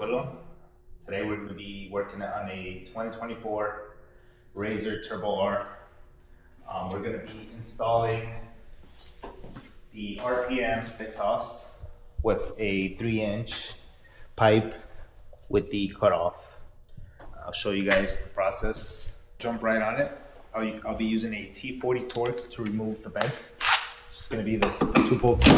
Willow. Today we're going to be working on a 2024 RZR Turbo R. We're going to be installing the RPM exhaust with a 3-inch pipe with the cutoff. I'll show you guys the process. Jump right on it. I'll be using a T40 Torx to remove the bed. It's going to be the 2 bolts.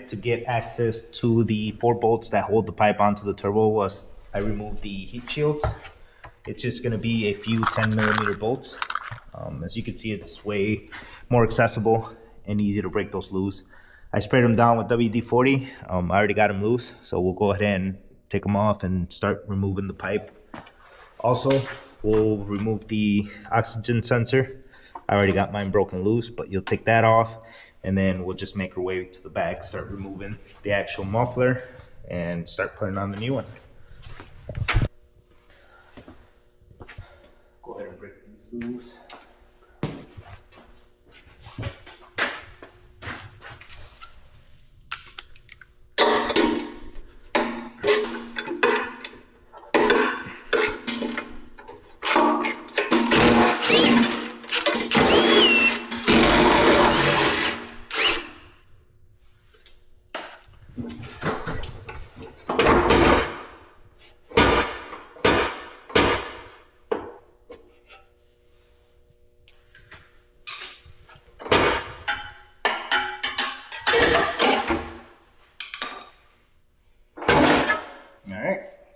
To get access to the 4 bolts that hold the pipe onto the turbo was I removed the heat shields. It's just going to be a few 10mm bolts. As you can see, it's way more accessible and easy to break those loose. I sprayed them down with WD-40. I already got them loose, so we'll go ahead and take them off and start removing the pipe. Also, we'll remove the oxygen sensor. I already got mine broken loose, but you'll take that off, and then we'll just make our way to the back, start removing the actual muffler, and start putting on the new one. Go ahead and break these loose.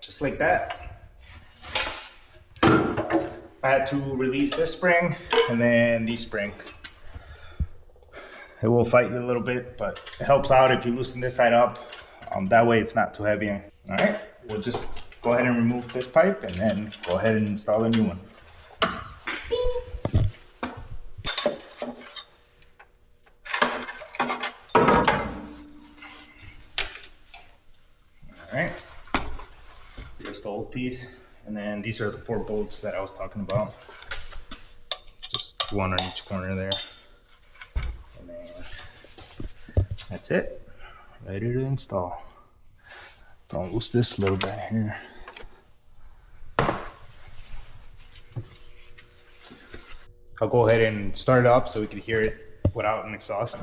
Just like that. I had to release this spring and then the spring. It will fight you a little bit, but it helps out if you loosen this side up. That way it's not too heavy. All right, we'll just go ahead and remove this pipe and then go ahead and install a new one. All right. Here's the old piece, and then these are the 4 bolts that I was talking about. Just one on each corner there, and then that's it. Ready to install. Don't lose this little bit here. I'll go ahead and start it up so we can hear it without an exhaust.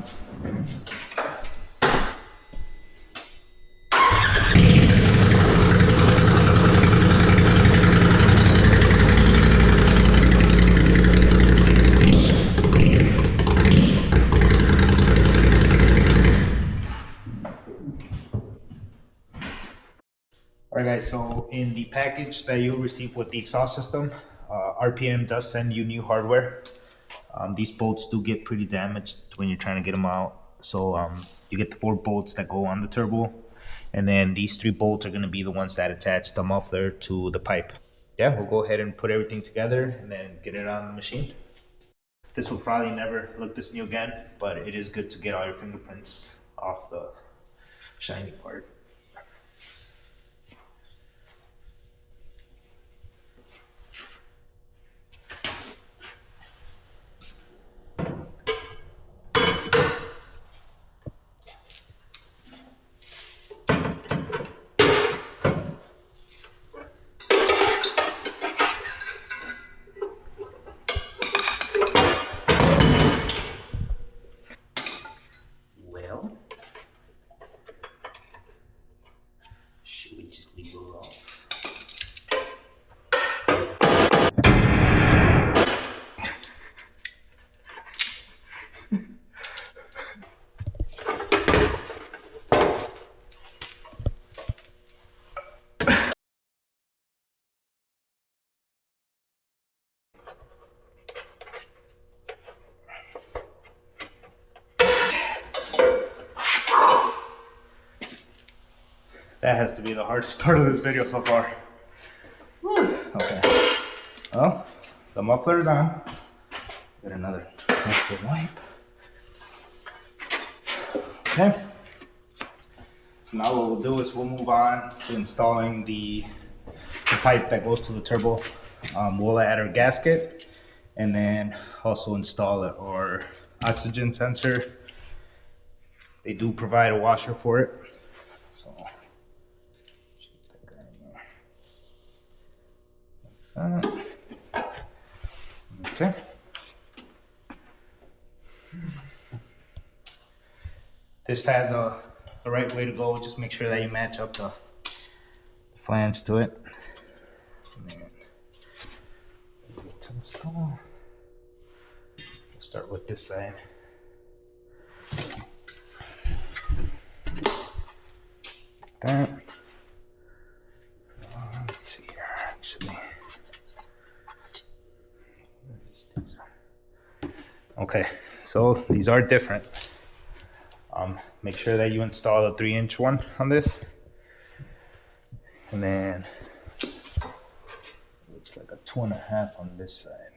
Alright guys, so in the package that you'll receive with the exhaust system, RPM does send you new hardware. These bolts do get pretty damaged when you're trying to get them out. So you get the 4 bolts that go on the turbo, and then these 3 bolts are going to be the ones that attach the muffler to the pipe. Yeah, we'll go ahead and put everything together and then get it on the machine. This will probably never look this new again, but it is good to get all your fingerprints off the shiny part. Should we just leave it off? That has to be the hardest part of this video so far. Whew. Okay. Well, the muffler is on. Get another nice good wipe. Okay. So now what we'll do is we'll move on to installing the pipe that goes to the turbo. We'll add our gasket and then also install our oxygen sensor. They do provide a washer for it. So okay. This has the right way to go. Just make sure that you match up the flange to it. And then to install. We'll start with this side. That. Let's see here, actually. Okay, so these are different. Make sure that you install a 3-inch one on this. And then looks like a 2.5 on this side.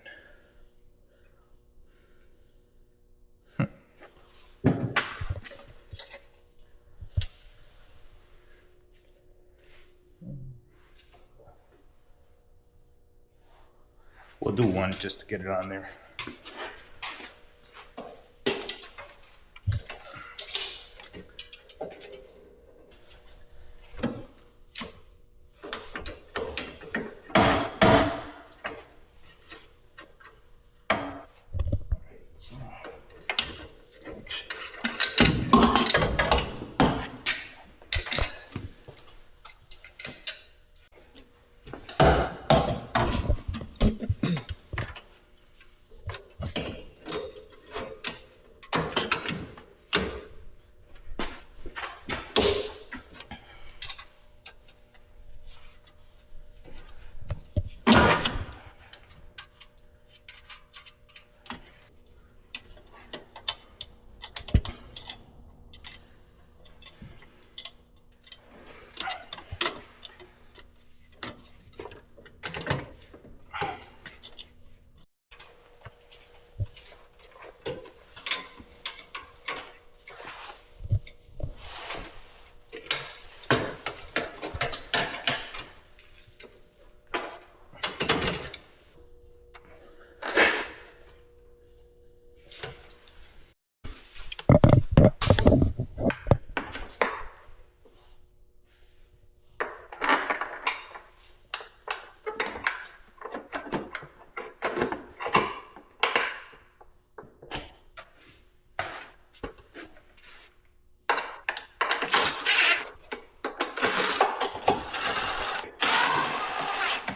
We'll do one just to get it on there.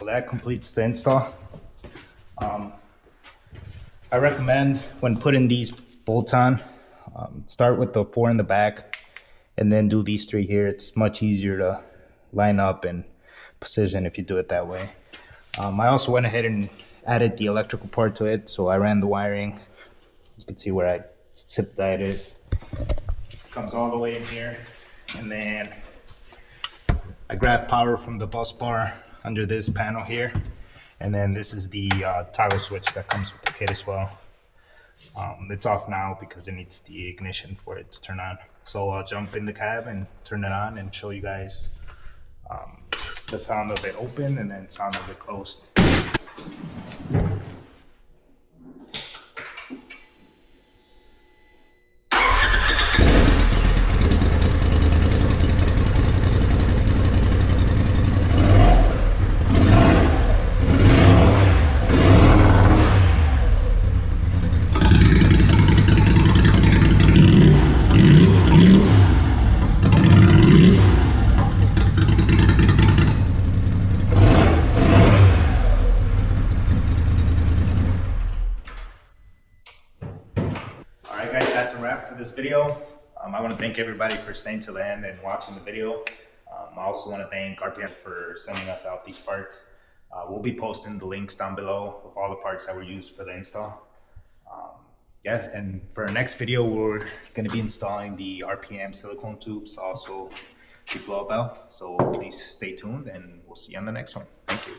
That completes the install. I recommend when putting these bolts on, start with the 4 in the back and then do these 3 here. It's much easier to line up and position if you do it that way. I also went ahead and added the electrical part to it, so I ran the wiring. You can see where I zip tied it. Comes all the way in here, and then I grabbed power from the bus bar under this panel here, and then this is the toggle switch that comes with the kit as well. It's off now because it needs the ignition for it to turn on. So I'll jump in the cab and turn it on and show you guys the sound of it open and then sound of it closed. That's a wrap for this video. I want to thank everybody for staying till the end and watching the video. I also want to thank RPM for sending us out these parts. We'll be posting the links down below of all the parts that were used for the install. Yeah, and for our next video, we're going to be installing the RPM silicone tubes, also the blow valve. So please stay tuned and we'll see you on the next one. Thank you.